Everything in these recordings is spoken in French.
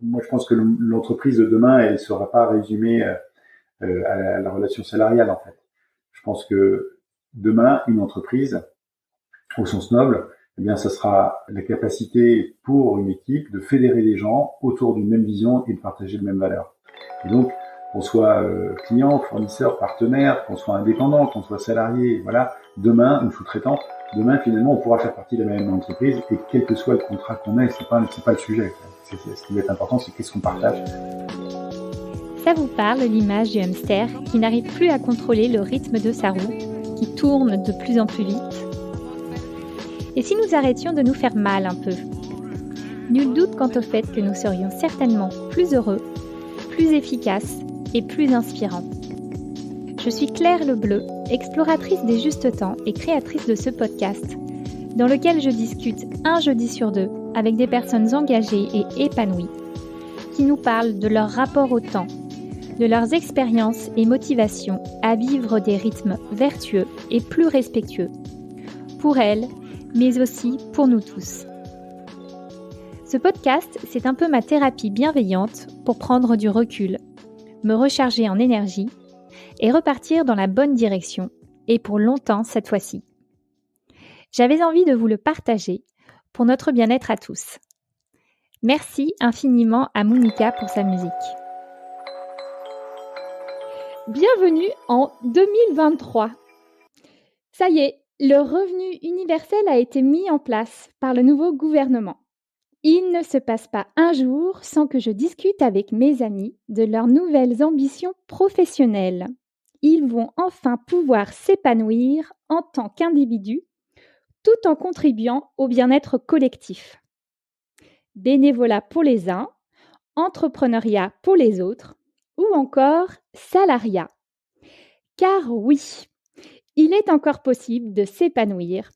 moi, je pense que l'entreprise de demain, elle ne sera pas résumée à la relation salariale, en fait. Je pense que demain, une entreprise, au sens noble, eh bien, ça sera la capacité pour une équipe de fédérer des gens autour d'une même vision et de partager de mêmes valeurs. Et donc, qu'on soit client, fournisseur, partenaire, qu'on soit indépendant, qu'on soit salarié, voilà, demain, ou sous-traitant, demain, finalement, on pourra faire partie de la même entreprise et quel que soit le contrat qu'on ait, c'est pas le sujet. Ce qui va être important, c'est qu'est-ce qu'on partage. Ça vous parle, l'image du hamster qui n'arrive plus à contrôler le rythme de sa roue, qui tourne de plus en plus vite? Et si nous arrêtions de nous faire mal un peu? Nul doute quant au fait que nous serions certainement plus heureux, plus efficaces et plus inspirants. Je suis Claire Lebleu, exploratrice des justes temps et créatrice de ce podcast, dans lequel je discute un jeudi sur 2 avec des personnes engagées et épanouies, qui nous parlent de leur rapport au temps, de leurs expériences et motivations à vivre des rythmes vertueux et plus respectueux, pour elles, mais aussi pour nous tous. Ce podcast, c'est un peu ma thérapie bienveillante pour prendre du recul, me recharger en énergie et repartir dans la bonne direction, et pour longtemps cette fois-ci. J'avais envie de vous le partager pour notre bien-être à tous. Merci infiniment à Monica pour sa musique. Bienvenue en 2023. Ça y est, le revenu universel a été mis en place par le nouveau gouvernement. Il ne se passe pas un jour sans que je discute avec mes amis de leurs nouvelles ambitions professionnelles. Ils vont enfin pouvoir s'épanouir en tant qu'individus, tout en contribuant au bien-être collectif. Bénévolat pour les uns, entrepreneuriat pour les autres, ou encore salariat. Car oui, il est encore possible de s'épanouir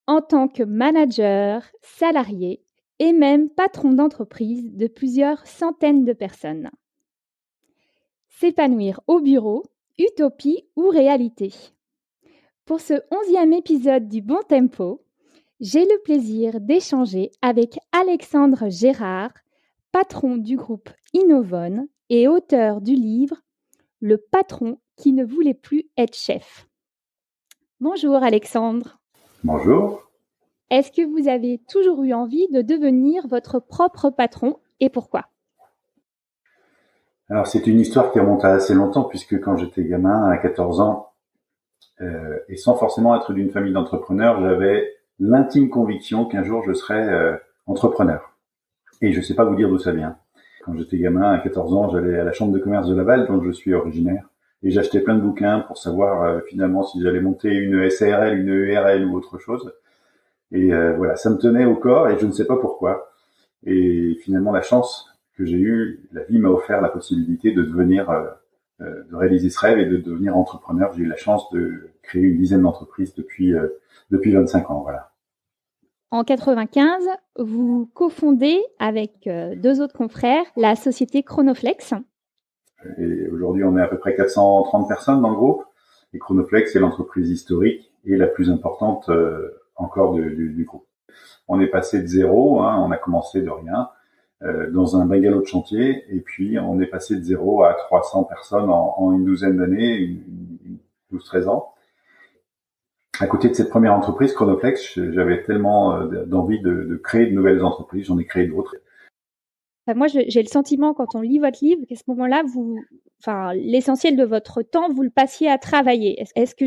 en tant que manager, salarié et même patron d'entreprise de plusieurs centaines de personnes. S'épanouir au bureau, utopie ou réalité? Pour ce 11e épisode du Bon Tempo, j'ai le plaisir d'échanger avec Alexandre Gérard, patron du groupe Innovone et auteur du livre « Le patron qui ne voulait plus être chef ». Bonjour Alexandre. Bonjour. Est-ce que vous avez toujours eu envie de devenir votre propre patron et pourquoi? Alors, c'est une histoire qui remonte à assez longtemps, puisque quand j'étais gamin, à 14 ans, et sans forcément être d'une famille d'entrepreneurs, j'avais l'intime conviction qu'un jour je serais entrepreneur. Et je sais pas vous dire d'où ça vient. Quand j'étais gamin, à 14 ans, j'allais à la chambre de commerce de Laval, dont je suis originaire, et j'achetais plein de bouquins pour savoir finalement si j'allais monter une SARL, une EURL ou autre chose. Et voilà, ça me tenait au corps et je ne sais pas pourquoi. Et finalement, la chance que j'ai eue, la vie m'a offert la possibilité de devenir, de réaliser ce rêve et de devenir entrepreneur. J'ai eu la chance de créer une dizaine d'entreprises depuis 25 ans, voilà. En 95, vous cofondez avec 2 autres confrères la société Chronoflex. Et aujourd'hui, on est à peu près 430 personnes dans le groupe. Et Chronoflex est l'entreprise historique et la plus importante encore du groupe. On est passé de zéro, on a commencé de rien, dans un bungalow de chantier, et puis on est passé de zéro à 300 personnes en une douzaine d'années, 12-13 ans. À côté de cette première entreprise, Chronoflex, j'avais tellement d'envie de créer de nouvelles entreprises, j'en ai créé d'autres. Moi, j'ai le sentiment, quand on lit votre livre, qu'à ce moment-là, l'essentiel de votre temps, vous le passiez à travailler. Est-ce que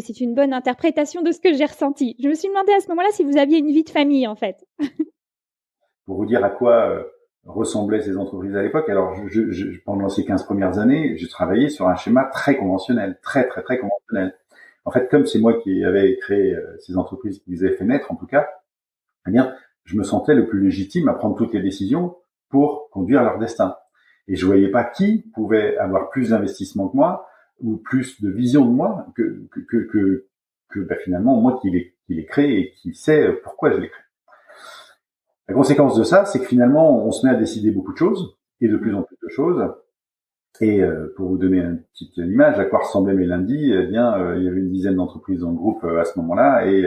c'est une bonne interprétation de ce que j'ai ressenti? Je me suis demandé à ce moment-là si vous aviez une vie de famille, en fait. Pour vous dire à quoi ressemblaient ces entreprises à l'époque, alors pendant ces 15 premières années, j'ai travaillé sur un schéma très conventionnel, très conventionnel. En fait, comme c'est moi qui avais créé ces entreprises qui les avaient fait naître, en tout cas, eh bien, je me sentais le plus légitime à prendre toutes les décisions pour conduire leur destin. Et je voyais pas qui pouvait avoir plus d'investissement que moi ou plus de vision de moi que finalement moi qui l'ai créé et qui sait pourquoi je l'ai créé. La conséquence de ça, c'est que finalement, on se met à décider beaucoup de choses et de plus en plus de choses. Et pour vous donner une petite image à quoi ressemblaient mes lundis, eh bien, il y avait une dizaine d'entreprises dans le groupe à ce moment-là, et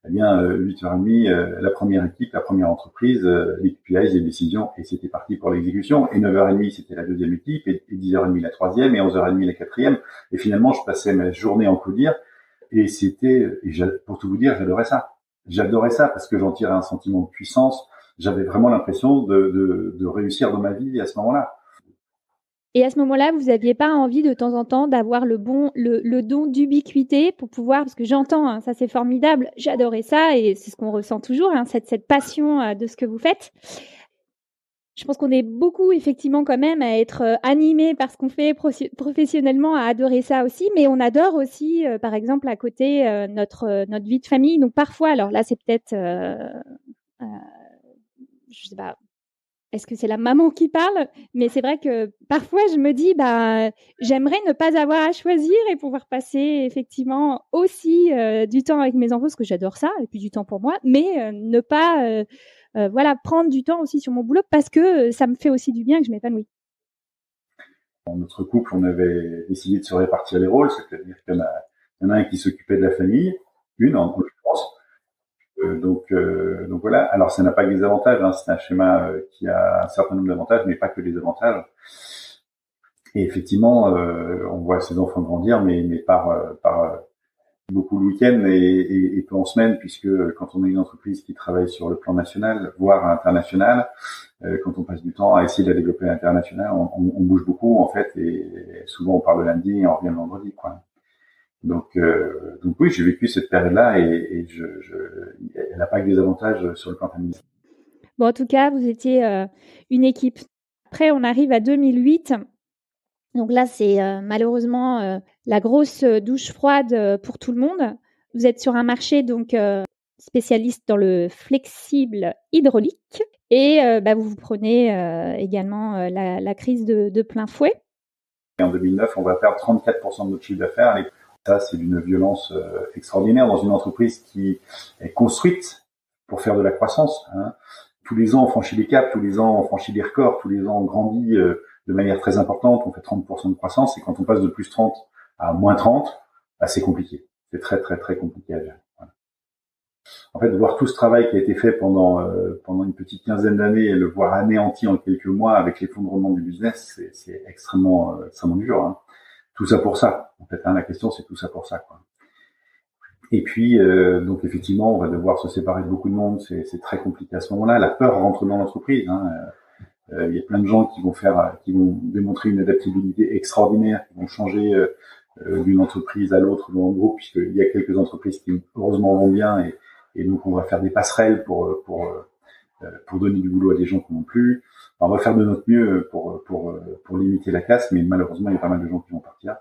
Eh bien, 8h30, la première équipe, la première entreprise, l'équipe PI, les décisions, et c'était parti pour l'exécution. Et 9h30, c'était la deuxième équipe, et 10h30, la troisième, et 11h30, la quatrième. Et finalement, je passais ma journée en codir, et pour tout vous dire, j'adorais ça. J'adorais ça parce que j'en tirais un sentiment de puissance. J'avais vraiment l'impression de réussir dans ma vie à ce moment-là. Et à ce moment-là, vous n'aviez pas envie de temps en temps d'avoir le don d'ubiquité pour pouvoir, parce que j'entends, hein, ça c'est formidable, j'adorais ça et c'est ce qu'on ressent toujours, hein, cette passion de ce que vous faites. Je pense qu'on est beaucoup effectivement quand même à être animé par ce qu'on fait professionnellement, à adorer ça aussi, mais on adore aussi, par exemple, à côté notre vie de famille. Donc parfois, alors là c'est peut-être, je sais pas, est-ce que c'est la maman qui parle? Mais c'est vrai que parfois je me dis, j'aimerais ne pas avoir à choisir et pouvoir passer effectivement aussi du temps avec mes enfants, parce que j'adore ça, et puis du temps pour moi, mais ne pas prendre du temps aussi sur mon boulot parce que ça me fait aussi du bien, que je m'épanouis. Dans notre couple, on avait décidé de se répartir les rôles, c'est-à-dire qu'il y en a un qui s'occupait de la famille, une en l'occurrence. Donc voilà. Alors ça n'a pas que des avantages, hein. C'est un schéma qui a un certain nombre d'avantages, mais pas que des avantages. Et effectivement, on voit ses enfants grandir, mais par beaucoup le week-end et peu en semaine, puisque quand on a une entreprise qui travaille sur le plan national, voire international, quand on passe du temps à essayer de la développer à l'international, on bouge beaucoup en fait, et souvent on part le lundi et on revient le vendredi, quoi. Donc oui, j'ai vécu cette période-là et elle n'a pas que des avantages sur le plan familial. Bon, en tout cas, vous étiez une équipe. Après, on arrive à 2008. Donc là, c'est malheureusement la grosse douche froide pour tout le monde. Vous êtes sur un marché donc spécialiste dans le flexible hydraulique et vous prenez également la crise de plein fouet. Et en 2009, on va perdre 34% de notre chiffre d'affaires. Et ça, c'est d'une violence extraordinaire dans une entreprise qui est construite pour faire de la croissance, hein. Tous les ans, on franchit des caps, tous les ans, on franchit des records, tous les ans, on grandit de manière très importante, on fait 30% de croissance, et quand on passe de plus 30 à moins 30, c'est compliqué. C'est très, très, très compliqué à gérer. Voilà. En fait, de voir tout ce travail qui a été fait pendant une petite quinzaine d'années et le voir anéanti en quelques mois avec l'effondrement du business, c'est extrêmement dur, hein. Tout ça pour ça. En fait, hein, la question, c'est tout ça pour ça, quoi. Et puis, donc effectivement, on va devoir se séparer de beaucoup de monde. C'est très compliqué à ce moment-là. La peur rentre dans l'entreprise, hein. Il y a plein de gens qui vont démontrer une adaptabilité extraordinaire, qui vont changer d'une entreprise à l'autre dans le groupe, puisqu'il y a quelques entreprises qui heureusement vont bien, et donc on va faire des passerelles pour donner du boulot à des gens qui n'en ont plus. Alors, on va faire de notre mieux pour limiter la casse, mais malheureusement il y a pas mal de gens qui vont partir.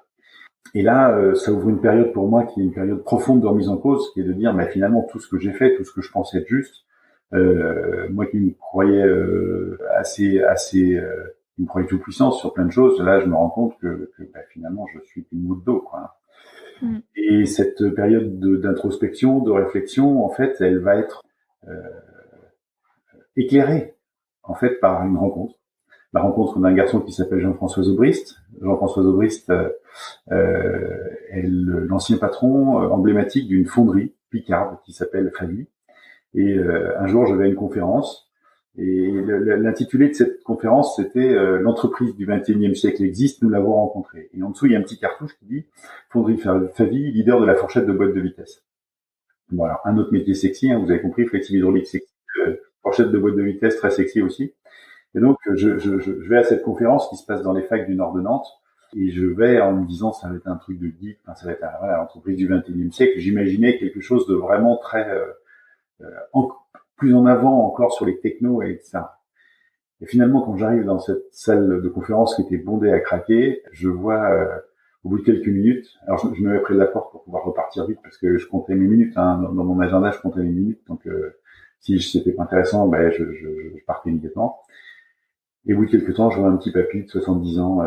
Et là, ça ouvre une période pour moi qui est une période profonde de remise en cause, qui est de dire, mais finalement tout ce que j'ai fait, tout ce que je pensais être juste, moi qui me croyais qui me croyais tout puissant sur plein de choses, là je me rends compte que finalement je suis qu'une goutte d'eau, quoi. Mm. Et cette période d'introspection, de réflexion, en fait, elle va être éclairée en fait par une rencontre. La rencontre d'un garçon qui s'appelle Jean-François Zobrist. Jean-François Zobrist est l'ancien patron emblématique d'une fonderie picarde qui s'appelle Favi. Et un jour, je vais à une conférence, et l'intitulé de cette conférence, c'était l'entreprise du 21e siècle existe, nous l'avons rencontrée. Et en dessous, il y a un petit cartouche qui dit Fonderie Favi, leader de la fourchette de boîte de vitesse. Bon, alors, un autre métier sexy, hein, vous avez compris, flexible hydraulique sexy, fourchette de boîte de vitesse très sexy aussi. Et donc, je vais à cette conférence qui se passe dans les facs du nord de Nantes, et je vais en me disant, ça va être un truc de geek, ça va être l'entreprise du 21e siècle. J'imaginais quelque chose de vraiment très plus en avant encore sur les technos et ça. Et finalement, quand j'arrive dans cette salle de conférence qui était bondée à craquer, je vois au bout de quelques minutes, alors je me mets près de la porte pour pouvoir repartir vite parce que je comptais mes minutes, hein, dans mon agenda je comptais mes minutes, donc si c'était pas intéressant, je partais immédiatement. Et au bout de quelques temps, je vois un petit papy de 70 ans,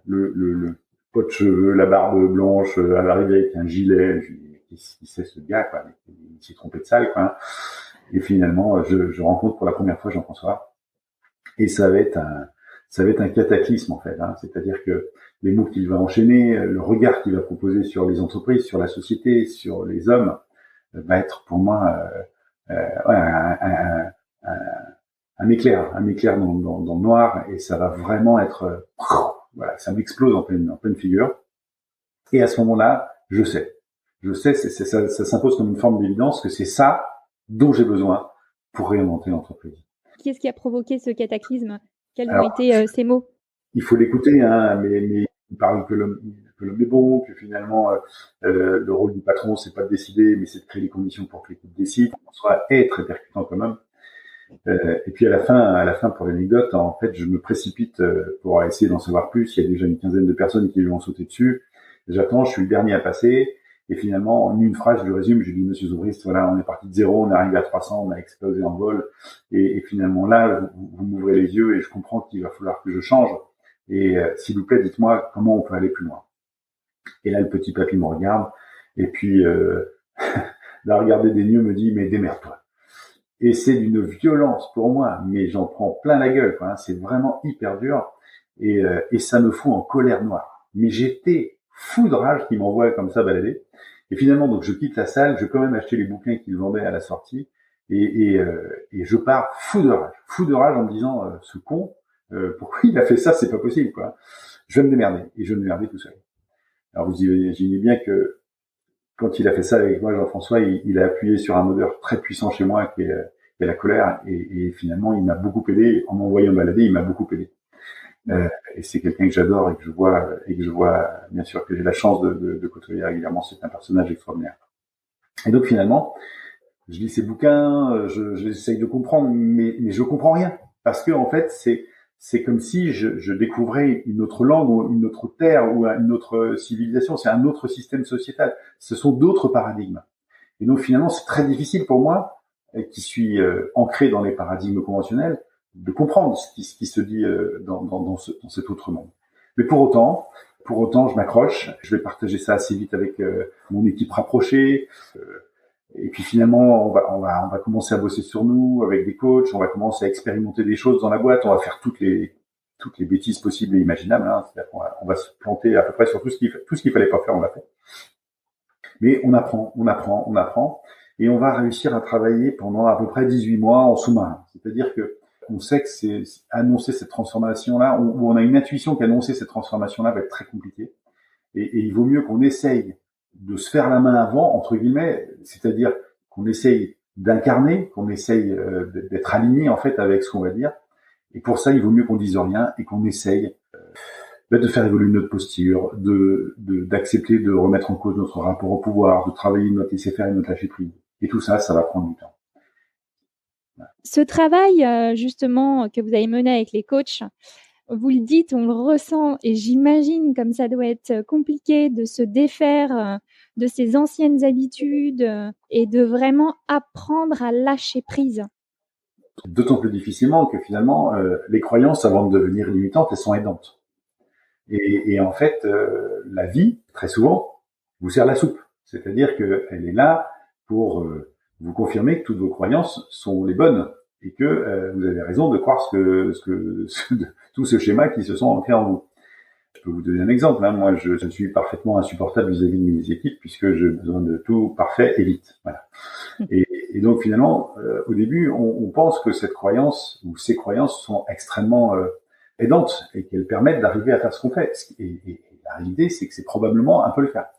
le pot de cheveux, la barbe blanche, à l'arrivée avec un gilet. Je dis, qui c'est ce gars, quoi? Il s'est trompé de salle, quoi. Et finalement, je rencontre pour la première fois Jean-François. Et ça va être un cataclysme, en fait, hein. C'est-à-dire que les mots qu'il va enchaîner, le regard qu'il va proposer sur les entreprises, sur la société, sur les hommes, va être pour moi ouais, un éclair dans le noir, et ça va vraiment être voilà, ça m'explose en pleine figure. Et à ce moment-là, je sais, ça s'impose comme une forme d'évidence que c'est ça dont j'ai besoin pour réinventer l'entreprise. Qu'est-ce qui a provoqué ce cataclysme? Quels ont été ces mots? Il faut l'écouter, hein, mais il parle que l'homme est bon, que finalement le rôle du patron, c'est pas de décider, mais c'est de créer les conditions pour que l'équipe décide. En soi, est très percutant quand même. Et puis à la fin, pour l'anecdote, en fait, je me précipite pour essayer d'en savoir plus. Il y a déjà une quinzaine de personnes qui lui ont sauté dessus. J'attends, je suis le dernier à passer. Et finalement, en une phrase, je lui résume, je lui dis, Monsieur Zobrist, voilà, on est parti de 0, on est arrivé à 300, on a explosé en vol. Et finalement, là, vous m'ouvrez les yeux et je comprends qu'il va falloir que je change. Et s'il vous plaît, dites-moi comment on peut aller plus loin. Et là, le petit papy me regarde. Et puis, là, regarder des yeux me dit, mais démerde-toi. Et c'est d'une violence pour moi, mais j'en prends plein la gueule, quoi. C'est vraiment hyper dur. Et ça me fout en colère noire. Mais j'étais fou de rage qu'il m'envoie comme ça balader. Et finalement, donc, je quitte la salle, je vais quand même acheter les bouquins qu'il vendait à la sortie, et je pars fou de rage en me disant, ce con, pourquoi il a fait ça, c'est pas possible, quoi. Je vais me démerder, et je vais me démerder tout seul. Alors, vous imaginez bien que, quand il a fait ça avec moi, Jean-François, il a appuyé sur un moteur très puissant chez moi, qui est la colère, et finalement, il m'a beaucoup aidé. En m'envoyant balader, il m'a beaucoup aidé. Et c'est quelqu'un que j'adore et que je vois, bien sûr, que j'ai la chance de côtoyer régulièrement. C'est un personnage extraordinaire. Et donc finalement, je lis ces bouquins, j'essaye de comprendre, mais je comprends rien, parce que en fait, c'est comme si je découvrais une autre langue ou une autre terre ou une autre civilisation. C'est un autre système sociétal. Ce sont d'autres paradigmes. Et donc finalement, c'est très difficile pour moi, qui suis ancré dans les paradigmes conventionnels, de comprendre ce qui se dit dans cet autre monde. Mais pour autant, je m'accroche. Je vais partager ça assez vite avec mon équipe rapprochée. Et puis finalement, on va commencer à bosser sur nous avec des coachs. On va commencer à expérimenter des choses dans la boîte. On va faire toutes les bêtises possibles et imaginables. Hein. C'est-à-dire qu'on va se planter à peu près sur tout ce qu'il fallait pas faire. On l'a fait. Mais on apprend. Et on va réussir à travailler pendant à peu près 18 mois en sous-marin. C'est-à-dire que on sait que c'est annoncer cette transformation-là, où on a une intuition qu'annoncer cette transformation-là va être très compliqué. Et il vaut mieux qu'on essaye de se faire la main avant, entre guillemets, c'est-à-dire qu'on essaye d'incarner, qu'on essaye d'être aligné en fait avec ce qu'on va dire. Et pour ça, il vaut mieux qu'on dise rien et qu'on essaye de faire évoluer notre posture, d'accepter de remettre en cause notre rapport au pouvoir, de travailler notre laisser-faire et notre lâcher-prise. Et tout ça, ça va prendre du temps. Ce travail, justement, que vous avez mené avec les coachs, vous le dites, on le ressent, et j'imagine comme ça doit être compliqué de se défaire de ses anciennes habitudes et de vraiment apprendre à lâcher prise. D'autant plus difficilement que finalement, les croyances, avant de devenir limitantes, elles sont aidantes. Et en fait, la vie, très souvent, vous sert la soupe. C'est-à-dire qu'elle est là pour vous confirmer que toutes vos croyances sont les bonnes et que vous avez raison de croire tout ce schéma qui se sont ancrés en vous. Je peux vous donner un exemple. Hein. Moi, je suis parfaitement insupportable vis-à-vis de mes équipes puisque j'ai besoin de tout parfait et vite. Voilà. Et donc finalement, au début, on pense que cette croyance ou ces croyances sont extrêmement aidantes et qu'elles permettent d'arriver à faire ce qu'on fait. Et la réalité, c'est que c'est probablement un peu le cas.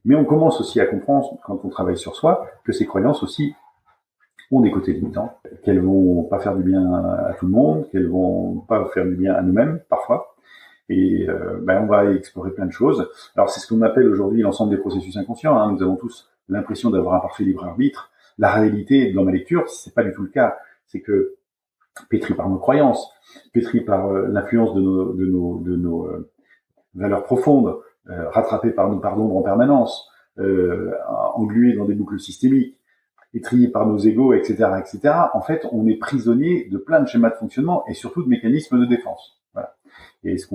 Mais on commence aussi à comprendre, quand on travaille sur soi, que ces croyances aussi ont des côtés limitants, qu'elles vont pas faire du bien à tout le monde, qu'elles vont pas faire du bien à nous-mêmes, parfois. Et on va explorer plein de choses. Alors c'est ce qu'on appelle aujourd'hui l'ensemble des processus inconscients. Hein. Nous avons tous l'impression d'avoir un parfait libre arbitre. La réalité, dans ma lecture, c'est pas du tout le cas. C'est que pétri par nos croyances, pétri par l'influence de nos valeurs profondes, rattrapé par nos parts d'ombre en permanence, englué dans des boucles systémiques, étrillé par nos égos, etc., etc. En fait, on est prisonnier de plein de schémas de fonctionnement et surtout de mécanismes de défense. Voilà. Et ce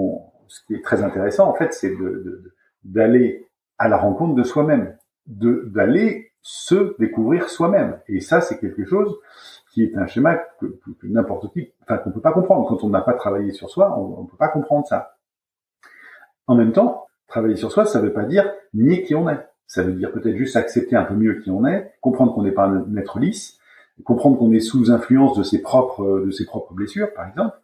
qui est très intéressant, en fait, c'est d'aller à la rencontre de soi-même, d'aller se découvrir soi-même. Et ça, c'est quelque chose qui est un schéma que n'importe qui, qu'on peut pas comprendre. Quand on n'a pas travaillé sur soi, on peut pas comprendre ça. En même temps, travailler sur soi, ça veut pas dire nier qui on est. Ça veut dire peut-être juste accepter un peu mieux qui on est, comprendre qu'on n'est pas un être lisse, comprendre qu'on est sous influence de ses propres blessures, par exemple,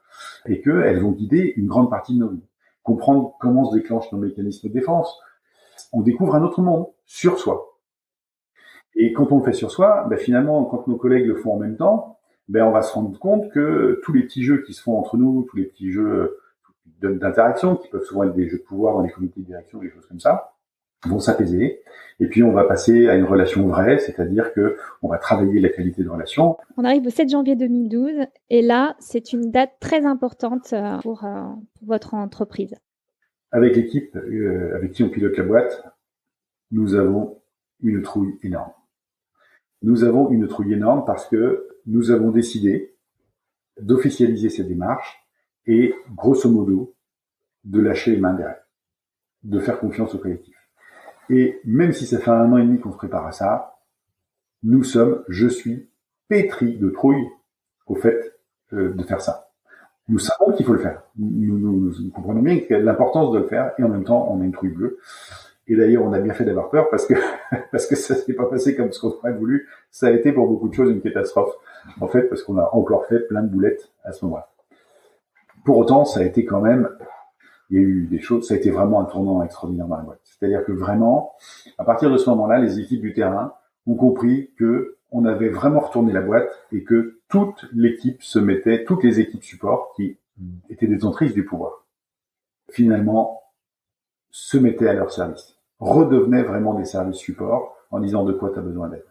et qu'elles vont guider une grande partie de nos vies. Comprendre comment se déclenchent nos mécanismes de défense. On découvre un autre monde sur soi. Et quand on le fait sur soi, finalement, quand nos collègues le font en même temps, on va se rendre compte que tous les petits jeux qui se font entre nous, tous les petits jeux d'interaction, qui peuvent souvent être des jeux de pouvoir dans les comités de direction, des choses comme ça, vont s'apaiser. Et puis, on va passer à une relation vraie, c'est-à-dire que on va travailler la qualité de relation. On arrive au 7 janvier 2012, et là, c'est une date très importante pour votre entreprise. Avec l'équipe avec qui on pilote la boîte, nous avons une trouille énorme. Nous avons une trouille énorme parce que nous avons décidé d'officialiser cette démarche et, grosso modo, de lâcher les mains derrière, de faire confiance au collectif. Et même si ça fait 1 an et demi qu'on se prépare à ça, je suis pétri de trouille au fait de faire ça. Nous savons qu'il faut le faire. Nous comprenons bien qu'il y a de l'importance de le faire et en même temps, on a une trouille bleue. Et d'ailleurs, on a bien fait d'avoir peur parce que ça s'est pas passé comme ce qu'on aurait voulu. Ça a été pour beaucoup de choses une catastrophe. En fait, parce qu'on a encore fait plein de boulettes à ce moment-là. Pour autant, ça a été quand même, il y a eu des choses, ça a été vraiment un tournant extraordinaire dans la boîte. C'est-à-dire que vraiment, à partir de ce moment-là, les équipes du terrain ont compris que on avait vraiment retourné la boîte et que toutes les équipes support qui étaient détentrices du pouvoir, finalement, se mettaient à leur service, redevenaient vraiment des services support en disant de quoi tu as besoin d'aide.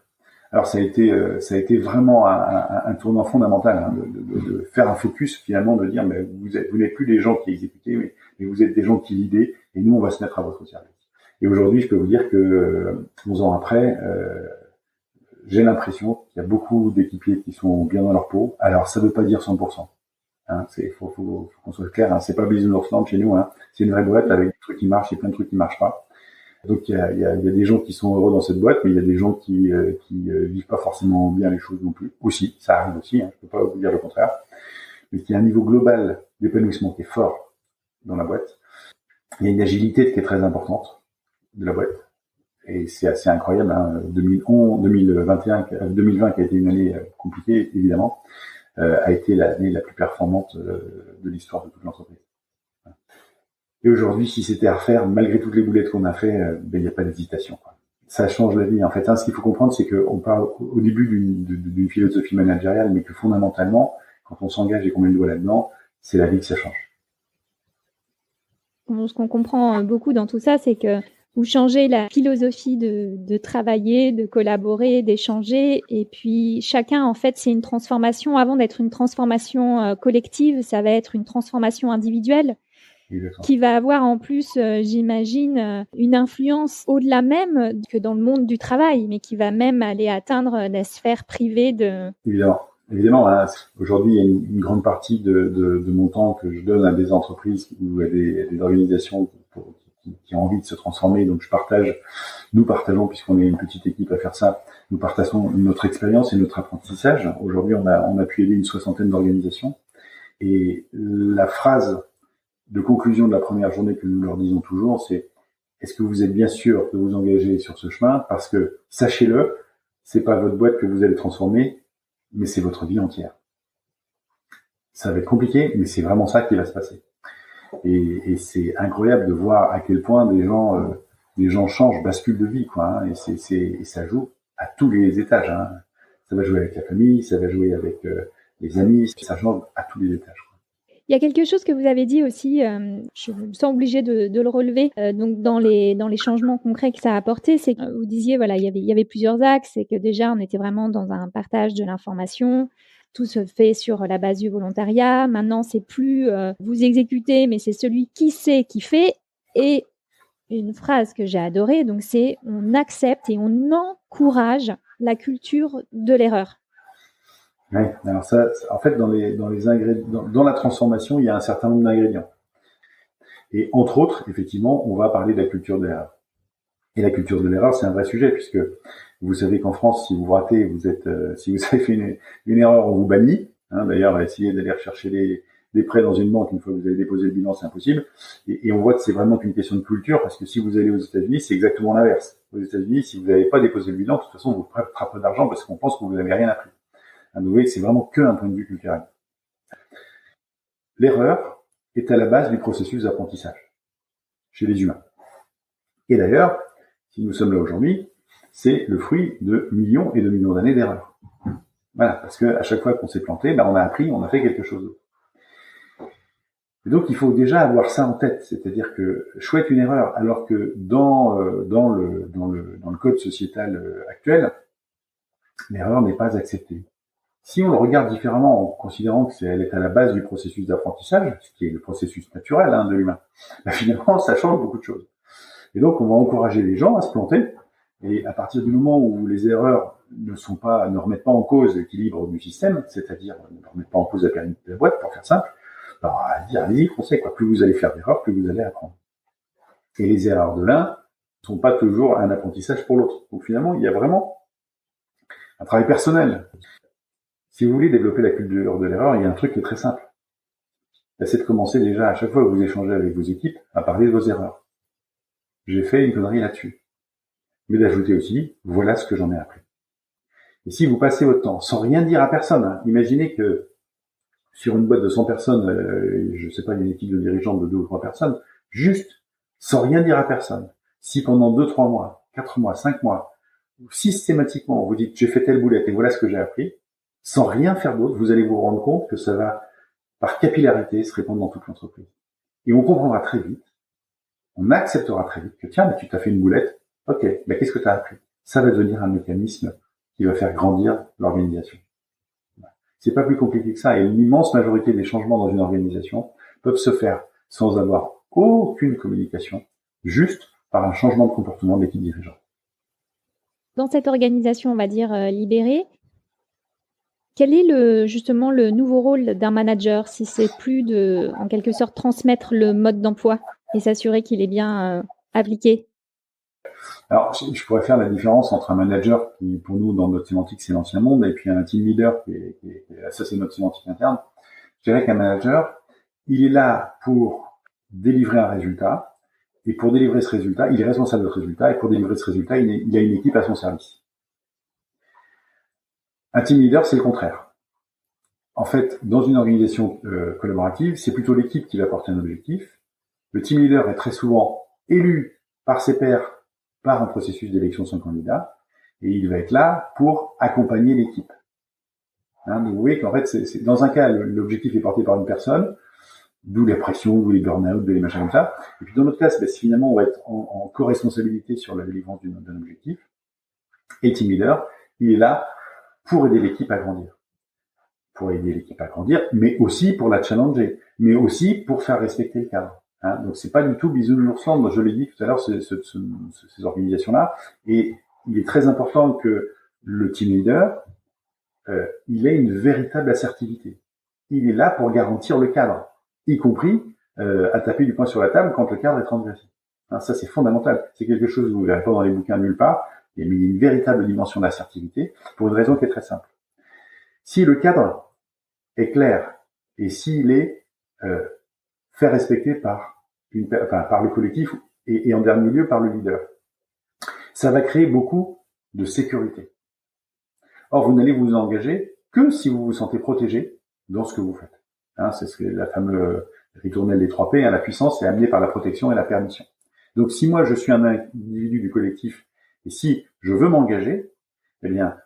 Alors ça a été vraiment un tournant fondamental de faire un focus finalement, de dire mais vous n'êtes plus des gens qui exécutaient, mais vous êtes des gens qui lidaient et nous on va se mettre à votre service. Et aujourd'hui je peux vous dire que 11 ans après, j'ai l'impression qu'il y a beaucoup d'équipiers qui sont bien dans leur peau. Alors ça veut pas dire 100%. Faut qu'on soit clair, hein, c'est pas Businessland chez nous, hein. C'est une vraie boîte avec des trucs qui marchent et plein de trucs qui marchent pas. Donc il y a des gens qui sont heureux dans cette boîte, mais il y a des gens qui vivent pas forcément bien les choses non plus. Aussi, ça arrive aussi, hein, je peux pas vous dire le contraire. Mais il y a un niveau global d'épanouissement qui est fort dans la boîte. Il y a une agilité qui est très importante de la boîte. Et c'est assez incroyable, hein. 2020 qui a été une année compliquée, évidemment, a été l'année la plus performante de l'histoire de toute l'entreprise. Et aujourd'hui, si c'était à refaire, malgré toutes les boulettes qu'on a fait, il n'y a pas d'hésitation, quoi. Ça change la vie. En fait, ce qu'il faut comprendre, c'est qu'on parle au début d'une philosophie managériale, mais que fondamentalement, quand on s'engage et qu'on met le doigt là-dedans, c'est la vie que ça change. Ce qu'on comprend beaucoup dans tout ça, c'est que vous changez la philosophie de travailler, de collaborer, d'échanger. Et puis, chacun, en fait, c'est une transformation. Avant d'être une transformation collective, ça va être une transformation individuelle. Exactement. Qui va avoir en plus, j'imagine, une influence au-delà même que dans le monde du travail, mais qui va même aller atteindre la sphère privée de... Évidemment, hein, aujourd'hui, il y a une grande partie de mon temps que je donne à des entreprises ou à des organisations qui ont envie de se transformer. Donc, nous partageons, puisqu'on est une petite équipe à faire ça, nous partageons notre expérience et notre apprentissage. Aujourd'hui, on a pu aider une 60aine d'organisations. Et la phrase de conclusion de la première journée que nous leur disons toujours, c'est: est-ce que vous êtes bien sûr de vous engager sur ce chemin? Parce que, sachez-le, c'est pas votre boîte que vous allez transformer, mais c'est votre vie entière. Ça va être compliqué, mais c'est vraiment ça qui va se passer. Et c'est incroyable de voir à quel point des gens changent, basculent de vie, quoi, hein, et ça joue à tous les étages, hein. Ça va jouer avec la famille, ça va jouer avec les amis, ça change à tous les étages. Il y a quelque chose que vous avez dit aussi, je me sens obligée de le relever, donc dans les changements concrets que ça a apporté, c'est que vous disiez, voilà, il y avait plusieurs axes, et que déjà on était vraiment dans un partage de l'information. Tout se fait sur la base du volontariat. Maintenant, c'est plus vous exécutez, mais c'est celui qui sait qui fait. Et une phrase que j'ai adorée, donc c'est: on accepte et on encourage la culture de l'erreur. Oui, alors ça, en fait, dans les ingrédients, dans la transformation, il y a un certain nombre d'ingrédients. Et entre autres, effectivement, on va parler de la culture de l'erreur. Et la culture de l'erreur, c'est un vrai sujet, puisque vous savez qu'en France, si vous ratez, si vous avez fait une erreur, on vous bannit. Hein, d'ailleurs, essayez d'aller rechercher des prêts dans une banque une fois que vous avez déposé le bilan, c'est impossible. Et on voit que c'est vraiment qu'une question de culture, parce que si vous allez aux États-Unis, c'est exactement l'inverse. aux États-Unis, si vous n'avez pas déposé le bilan, de toute façon, vous ne ferez pas d'argent parce qu'on pense que vous n'avez rien appris. Vous voyez, c'est vraiment que un point de vue culturel. L'erreur est à la base du processus d'apprentissage chez les humains. Et d'ailleurs, si nous sommes là aujourd'hui, c'est le fruit de millions et de millions d'années d'erreurs. Voilà, parce que à chaque fois qu'on s'est planté, on a appris, on a fait quelque chose d'autre. Et donc, il faut déjà avoir ça en tête, c'est-à-dire que chouette une erreur, alors que dans le code sociétal actuel, l'erreur n'est pas acceptée. Si on le regarde différemment en considérant qu'elle est à la base du processus d'apprentissage, ce qui est le processus naturel de l'humain, finalement, ça change beaucoup de choses. Et donc, on va encourager les gens à se planter. Et à partir du moment où les erreurs ne remettent pas en cause l'équilibre du système, c'est-à-dire ne remettent pas en cause la pérennité de la boîte, pour faire simple, on va dire, allez-y, foncez, quoi. Plus vous allez faire d'erreurs, plus vous allez apprendre. Et les erreurs de l'un ne sont pas toujours un apprentissage pour l'autre. Donc finalement, il y a vraiment un travail personnel. Si vous voulez développer la culture de l'erreur, il y a un truc qui est très simple. C'est de commencer déjà, à chaque fois que vous échangez avec vos équipes, à parler de vos erreurs. J'ai fait une connerie là-dessus. Mais d'ajouter aussi, voilà ce que j'en ai appris. Et si vous passez votre temps sans rien dire à personne, imaginez que sur une boîte de 100 personnes, je sais pas, il y a une équipe de dirigeants de 2 ou 3 personnes, juste, sans rien dire à personne, si pendant 2, 3 mois, 4 mois, 5 mois, systématiquement, vous dites, j'ai fait telle boulette et voilà ce que j'ai appris, sans rien faire d'autre, vous allez vous rendre compte que ça va, par capillarité, se répandre dans toute l'entreprise. Et on comprendra très vite, on acceptera très vite que, tiens, tu t'as fait une boulette, ok, qu'est-ce que tu as appris? Ça va devenir un mécanisme qui va faire grandir l'organisation. C'est pas plus compliqué que ça, et l'immense majorité des changements dans une organisation peuvent se faire sans avoir aucune communication, juste par un changement de comportement de l'équipe dirigeante. Dans cette organisation, on va dire libérée, quel est justement le nouveau rôle d'un manager, si c'est plus de, en quelque sorte, transmettre le mode d'emploi et s'assurer qu'il est bien appliqué? Alors, je pourrais faire la différence entre un manager qui, pour nous, dans notre sémantique, c'est l'ancien monde, et puis un team leader ça c'est notre sémantique interne. Je dirais qu'un manager, il est là pour délivrer un résultat, et pour délivrer ce résultat, il est responsable de ce résultat, et pour délivrer ce résultat, il a une équipe à son service. Un team leader, c'est le contraire. En fait, dans une organisation collaborative, c'est plutôt l'équipe qui va porter un objectif. Le team leader est très souvent élu par ses pairs par un processus d'élection de son candidat, et il va être là pour accompagner l'équipe. Donc vous voyez qu'en fait, c'est dans un cas, l'objectif est porté par une personne, d'où les pressions, d'où les burn-out, d'où les machins comme ça. Et puis dans notre cas, finalement, on va être en co-responsabilité sur la délivrance d'un objectif. Et le team leader, il est là pour aider l'équipe à grandir. Pour aider l'équipe à grandir, mais aussi pour la challenger, mais aussi pour faire respecter le cadre. Donc c'est pas du tout bisounours, je l'ai dit tout à l'heure, ces organisations-là. Et il est très important que le team leader, il ait une véritable assertivité. Il est là pour garantir le cadre, y compris à taper du poing sur la table quand le cadre est transgressé. Ça c'est fondamental. C'est quelque chose que vous ne verrez pas dans les bouquins nulle part, mais il y a une véritable dimension d'assertivité pour une raison qui est très simple. Si le cadre est clair et s'il est fait respecter par le collectif et en dernier lieu par le leader, ça va créer beaucoup de sécurité. Or, vous n'allez vous engager que si vous vous sentez protégé dans ce que vous faites. C'est ce que la fameuse ritournelle des 3 P, la puissance est amenée par la protection et la permission. Donc, si moi je suis un individu du collectif et si je veux m'engager, eh bien,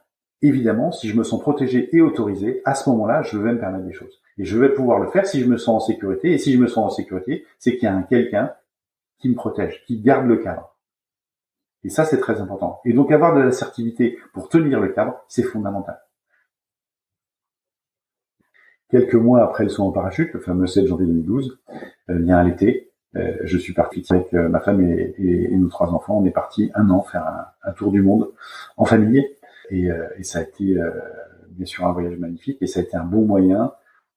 évidemment, si je me sens protégé et autorisé, à ce moment-là, je vais me permettre des choses. Et je vais pouvoir le faire si je me sens en sécurité. Et si je me sens en sécurité, c'est qu'il y a quelqu'un qui me protège, qui garde le cadre. Et ça, c'est très important. Et donc, avoir de l'assertivité pour tenir le cadre, c'est fondamental. Quelques mois après le saut en parachute, le fameux 7 janvier 2012, bien à l'été, je suis parti avec ma femme et nos 3 enfants. On est parti 1 an faire un tour du monde en famille. Et ça a été bien sûr un voyage magnifique et ça a été un bon moyen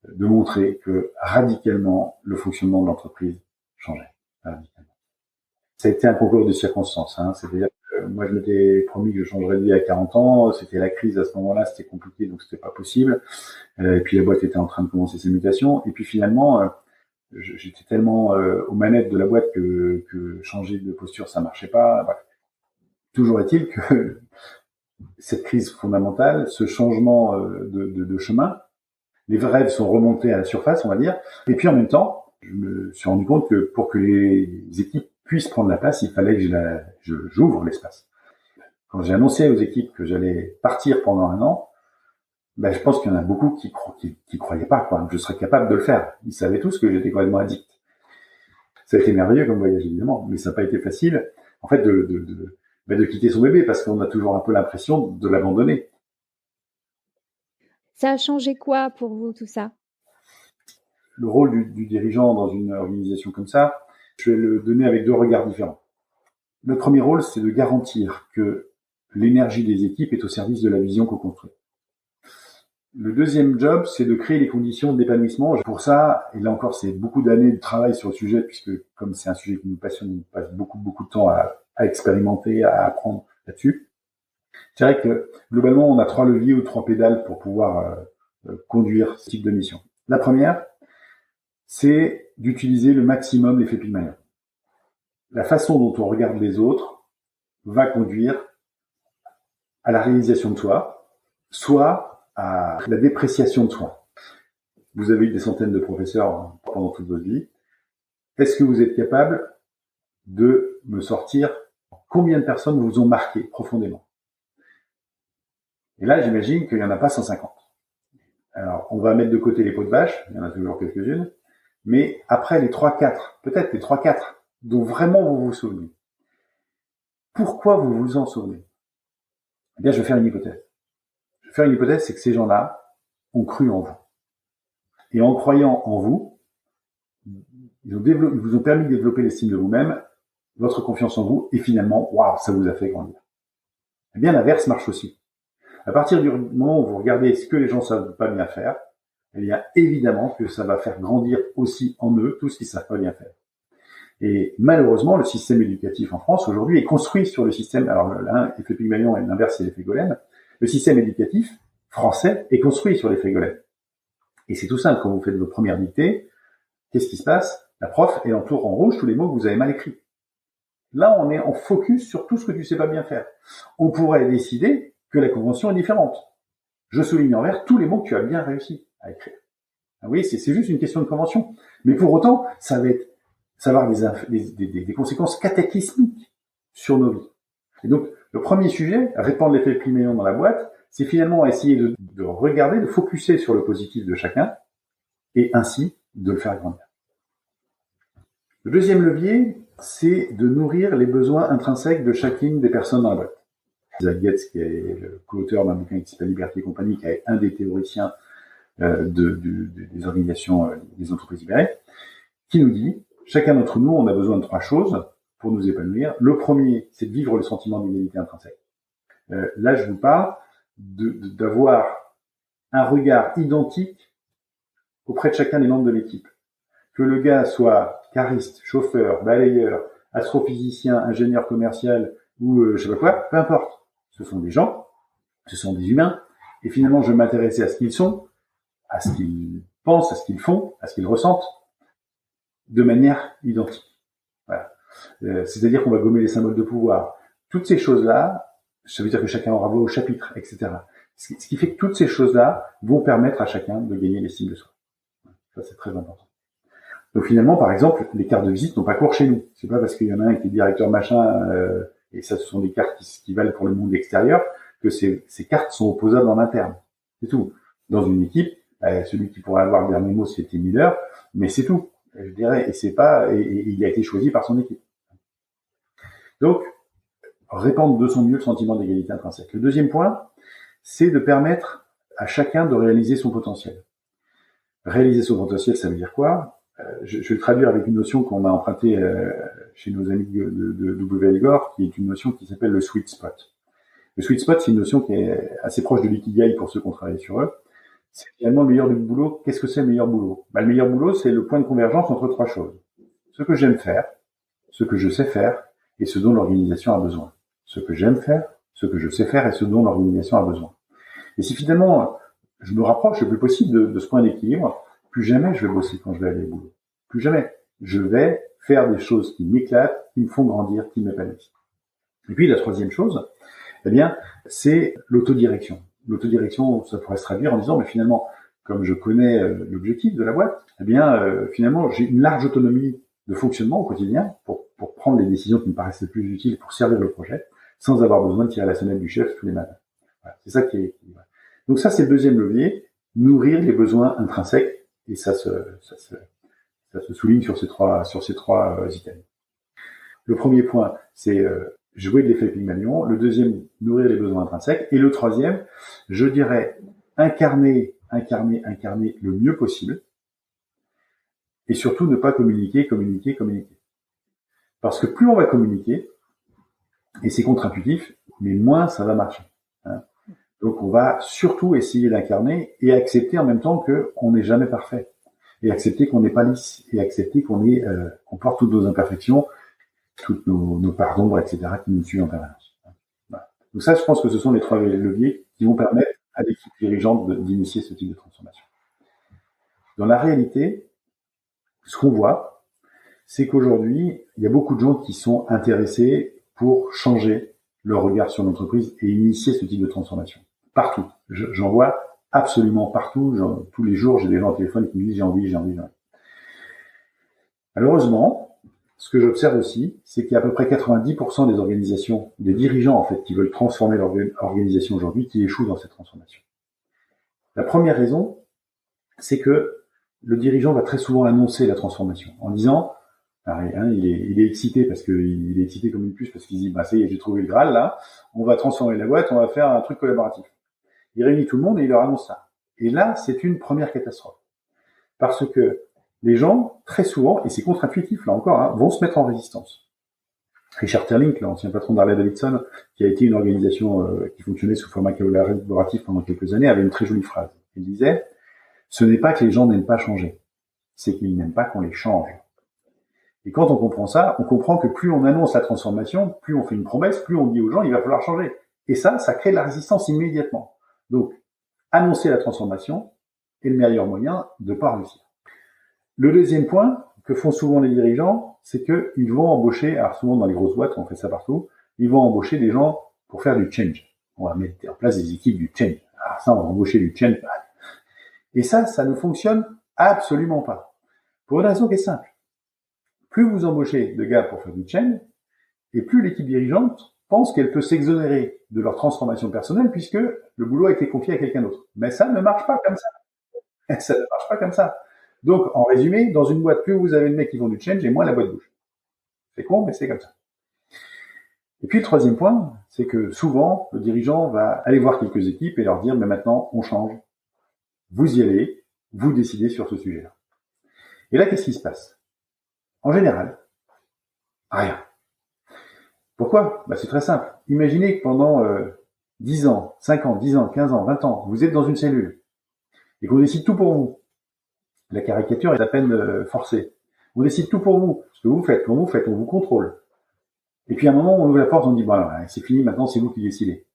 de montrer que radicalement le fonctionnement de l'entreprise changeait. Radicalement. Ça a été un concours de circonstances. C'est-à-dire que moi je m'étais promis que je changerais de vie à 40 ans. C'était la crise à ce moment-là, c'était compliqué donc c'était pas possible. Et puis la boîte était en train de commencer ses mutations. Et puis finalement, j'étais tellement aux manettes de la boîte que changer de posture ça marchait pas. Bref. Toujours est-il que cette crise fondamentale, ce changement de chemin, les rêves sont remontés à la surface, on va dire. Et puis en même temps, je me suis rendu compte que pour que les équipes puissent prendre la place, il fallait que j'ouvre l'espace. Quand j'ai annoncé aux équipes que j'allais partir pendant 1 an, je pense qu'il y en a beaucoup qui croyaient pas, quoi. Je serais capable de le faire. Ils savaient tous que j'étais complètement addict. Ça a été merveilleux comme voyage, évidemment, mais ça n'a pas été facile, en fait, de quitter son bébé, parce qu'on a toujours un peu l'impression de l'abandonner. Ça a changé quoi pour vous, tout ça? Le rôle du dirigeant dans une organisation comme ça, je vais le donner avec 2 regards différents. Le premier rôle, c'est de garantir que l'énergie des équipes est au service de la vision qu'on construit. Le deuxième job, c'est de créer les conditions d'épanouissement. Pour ça, et là encore, c'est beaucoup d'années de travail sur le sujet, puisque comme c'est un sujet qui nous passionne, on passe beaucoup de temps à expérimenter, à apprendre là-dessus. Je dirais que globalement, on a 3 leviers ou 3 pédales pour pouvoir conduire ce type de mission. La première, c'est d'utiliser le maximum l'effet Pygmalion. La façon dont on regarde les autres va conduire à la réalisation de soi, soit à la dépréciation de soi. Vous avez eu des centaines de professeurs pendant toute votre vie. Est-ce que vous êtes capable de me sortir combien de personnes vous ont marqué profondément? Et là, j'imagine qu'il n'y en a pas 150. Alors, on va mettre de côté les peaux de vache, il y en a toujours quelques-unes, mais après les 3-4, peut-être les 3-4, dont vraiment vous vous souvenez. Pourquoi vous vous en souvenez? Eh bien, je vais faire une hypothèse. C'est que ces gens-là ont cru en vous. Et en croyant en vous, ils vous ont permis de développer l'estime de vous-même, votre confiance en vous, et finalement, waouh, ça vous a fait grandir. Eh bien, l'inverse marche aussi. À partir du moment où vous regardez ce que les gens savent pas bien faire, eh bien, évidemment que ça va faire grandir aussi en eux tout ce qu'ils savent pas bien faire. Et malheureusement, le système éducatif en France aujourd'hui est construit sur le système, alors l'un, l'effet Pygmalion, et l'inverse, c'est l'effet Golem. Le système éducatif français est construit sur l'effet Golem. Et c'est tout simple, quand vous faites vos premières dictées, qu'est-ce qui se passe? La prof, elle entoure en rouge tous les mots que vous avez mal écrits. Là, on est en focus sur tout ce que tu sais pas bien faire. On pourrait décider que la convention est différente. Je souligne en vert tous les mots que tu as bien réussi à écrire. Ah oui, c'est juste une question de convention. Mais pour autant, ça va avoir des conséquences cataclysmiques sur nos vies. Et donc, le premier sujet, répandre l'effet Pygmalion dans la boîte, c'est finalement essayer de regarder, de focuser sur le positif de chacun, et ainsi de le faire grandir. Le deuxième levier, c'est de nourrir les besoins intrinsèques de chacune des personnes dans la boîte. Isaac Getz, qui est le co-auteur d'un bouquin qui s'appelle Liberté et compagnie, qui est un des théoriciens des organisations, des entreprises libérées, qui nous dit, chacun d'entre nous, on a besoin de 3 choses pour nous épanouir. Le premier, c'est de vivre le sentiment d'égalité intrinsèque. Là, je vous parle d'avoir un regard identique auprès de chacun des membres de l'équipe. Que le gars soit cariste, chauffeur, balayeur, astrophysicien, ingénieur commercial ou je sais pas quoi, peu importe. Ce sont des gens, ce sont des humains, et finalement je vais m'intéresser à ce qu'ils sont, à ce qu'ils pensent, à ce qu'ils font, à ce qu'ils ressentent, de manière identique. Voilà. C'est-à-dire qu'on va gommer les symboles de pouvoir. Toutes ces choses-là, ça veut dire que chacun aura voix au chapitre, etc. Ce qui fait que toutes ces choses-là vont permettre à chacun de gagner l'estime de soi. Ça, c'est très important. Donc finalement, par exemple, les cartes de visite n'ont pas cours chez nous. C'est pas parce qu'il y en a un qui est directeur machin, et ça, ce sont des cartes qui valent pour le monde extérieur, que ces cartes sont opposables en interne. C'est tout. Dans une équipe, celui qui pourrait avoir le dernier mot, c'est Tim Miller, mais c'est tout. Je dirais, et il a été choisi par son équipe. Donc, répandre de son mieux le sentiment d'égalité intrinsèque. Le deuxième point, c'est de permettre à chacun de réaliser son potentiel. Réaliser son potentiel, ça veut dire quoi? Je vais le traduire avec une notion qu'on a empruntée chez nos amis de W. Gore, qui est une notion qui s'appelle le sweet spot. Le sweet spot, c'est une notion qui est assez proche de l'ikigai pour ceux qui ont travaillé sur eux. C'est finalement le meilleur du boulot. Qu'est-ce que c'est le meilleur boulot? Le meilleur boulot, c'est le point de convergence entre 3 choses. Ce que j'aime faire, ce que je sais faire, et ce dont l'organisation a besoin. Ce que j'aime faire, ce que je sais faire, et ce dont l'organisation a besoin. Et si finalement, je me rapproche le plus possible de ce point d'équilibre, plus jamais je vais bosser quand je vais aller au boulot. Plus jamais. Je vais faire des choses qui m'éclatent, qui me font grandir, qui m'épanouissent. Et puis la troisième chose, eh bien, c'est l'autodirection. L'autodirection, ça pourrait se traduire en disant, mais finalement, comme je connais l'objectif de la boîte, eh bien, finalement, j'ai une large autonomie de fonctionnement au quotidien pour prendre les décisions qui me paraissent les plus utiles pour servir le projet, sans avoir besoin de tirer la sonnette du chef tous les matins. Voilà, c'est ça qui est. Donc ça, c'est le deuxième levier, nourrir les besoins intrinsèques, et ça se souligne sur ces trois items. Le premier point, c'est jouer de l'effet Pygmalion. Le deuxième, nourrir les besoins intrinsèques. Et le troisième, je dirais incarner le mieux possible. Et surtout, ne pas communiquer. Parce que plus on va communiquer, et c'est contre-intuitif, mais moins ça va marcher. Hein. Donc on va surtout essayer d'incarner et accepter en même temps qu'on n'est jamais parfait. Et accepter qu'on n'est pas lisse. Et accepter qu'on porte toutes nos imperfections, toutes nos parts d'ombre, etc., qui nous suivent en permanence. Voilà. Donc ça, je pense que ce sont les trois leviers qui vont permettre à l'équipe dirigeante d'initier ce type de transformation. Dans la réalité, ce qu'on voit, c'est qu'aujourd'hui, il y a beaucoup de gens qui sont intéressés pour changer leur regard sur l'entreprise et initier ce type de transformation. Partout. J'en vois absolument partout. Tous les jours, j'ai des gens au téléphone qui me disent j'ai envie. Malheureusement, ce que j'observe aussi, c'est qu'il y a à peu près 90% des organisations, des dirigeants en fait, qui veulent transformer leur organisation aujourd'hui, qui échouent dans cette transformation. La première raison, c'est que le dirigeant va très souvent annoncer la transformation en disant, il est excité parce qu'il est excité comme une puce parce qu'il dit, ça y est, j'ai trouvé le Graal là, on va transformer la boîte, on va faire un truc collaboratif. Il réunit tout le monde et il leur annonce ça. Et là, c'est une première catastrophe. Parce que les gens, très souvent, et c'est contre-intuitif là encore, vont se mettre en résistance. Richard Terling, l'ancien patron d'Harley Davidson, qui a été une organisation qui fonctionnait sous format collaboratif pendant quelques années, avait une très jolie phrase. Il disait, ce n'est pas que les gens n'aiment pas changer, c'est qu'ils n'aiment pas qu'on les change. Et quand on comprend ça, on comprend que plus on annonce la transformation, plus on fait une promesse, plus on dit aux gens, il va falloir changer. Et ça crée de la résistance immédiatement. Donc, annoncer la transformation est le meilleur moyen de ne pas réussir. Le deuxième point que font souvent les dirigeants, c'est qu'ils vont embaucher, alors souvent dans les grosses boîtes, on fait ça partout, ils vont embaucher des gens pour faire du change. On va mettre en place des équipes du change. Alors ça, on va embaucher du change. Et ça ne fonctionne absolument pas. Pour une raison qui est simple. Plus vous embauchez de gars pour faire du change, et plus l'équipe dirigeante pense qu'elle peut s'exonérer de leur transformation personnelle puisque le boulot a été confié à quelqu'un d'autre. Mais ça ne marche pas comme ça. Ça ne marche pas comme ça. Donc, en résumé, dans une boîte, plus vous avez de mecs qui font du change, et moins la boîte bouge. C'est con, mais c'est comme ça. Et puis, le troisième point, c'est que souvent, le dirigeant va aller voir quelques équipes et leur dire, mais maintenant, on change. Vous y allez, vous décidez sur ce sujet-là. Et là, qu'est-ce qui se passe? En général, rien. Pourquoi? C'est très simple. Imaginez que pendant 10 ans, 5 ans, 10 ans, 15 ans, 20 ans, vous êtes dans une cellule et qu'on décide tout pour vous. La caricature est à peine forcée. On décide tout pour vous. Ce que vous faites, quand vous faites, on vous contrôle. Et puis à un moment, on ouvre la porte, on dit, c'est fini, maintenant c'est vous qui décidez.